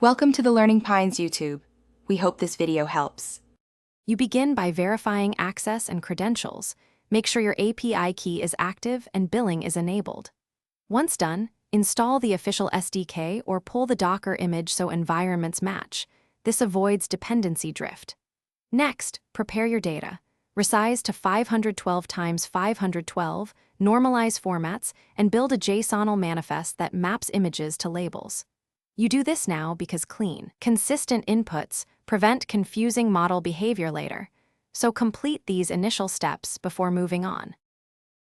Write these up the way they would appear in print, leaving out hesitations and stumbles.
Welcome to the Learning Pines YouTube. We hope this video helps. You begin by verifying access and credentials. Make sure your API key is active and billing is enabled. Once done, install the official SDK or pull the Docker image so environments match. This avoids dependency drift. Next, prepare your data. Resize to 512 x 512, normalize formats, and build a JSON manifest that maps images to labels. You do this now because clean, consistent inputs prevent confusing model behavior later, so complete these initial steps before moving on.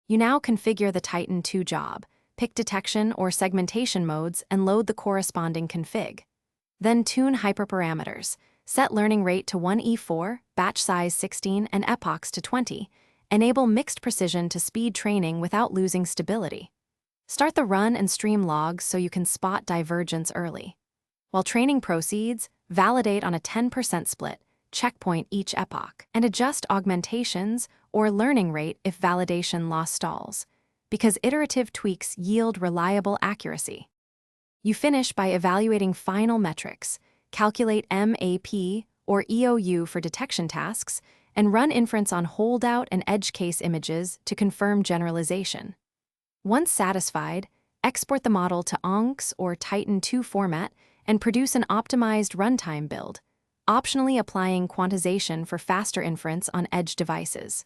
You now configure the Titan 2 job, pick detection or segmentation modes, and load the corresponding config. Then tune hyperparameters, set learning rate to 1E4, batch size 16, and epochs to 20. Enable mixed precision to speed training without losing stability. Start the run and stream logs so you can spot divergence early. While training proceeds, validate on a 10% split, checkpoint each epoch, and adjust augmentations or learning rate if validation loss stalls, because iterative tweaks yield reliable accuracy. You finish by evaluating final metrics, calculate MAP or EOU for detection tasks, and run inference on holdout and edge case images to confirm generalization. Once satisfied, export the model to ONCS or Titan 2 format and produce an optimized runtime build, optionally applying quantization for faster inference on edge devices.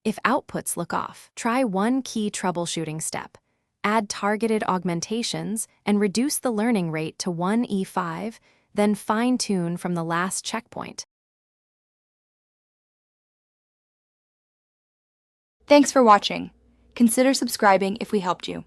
If outputs look off, try one key troubleshooting step. Add targeted augmentations and reduce the learning rate to 1E5, then fine-tune from the last checkpoint. Thanks for watching. Consider subscribing if we helped you.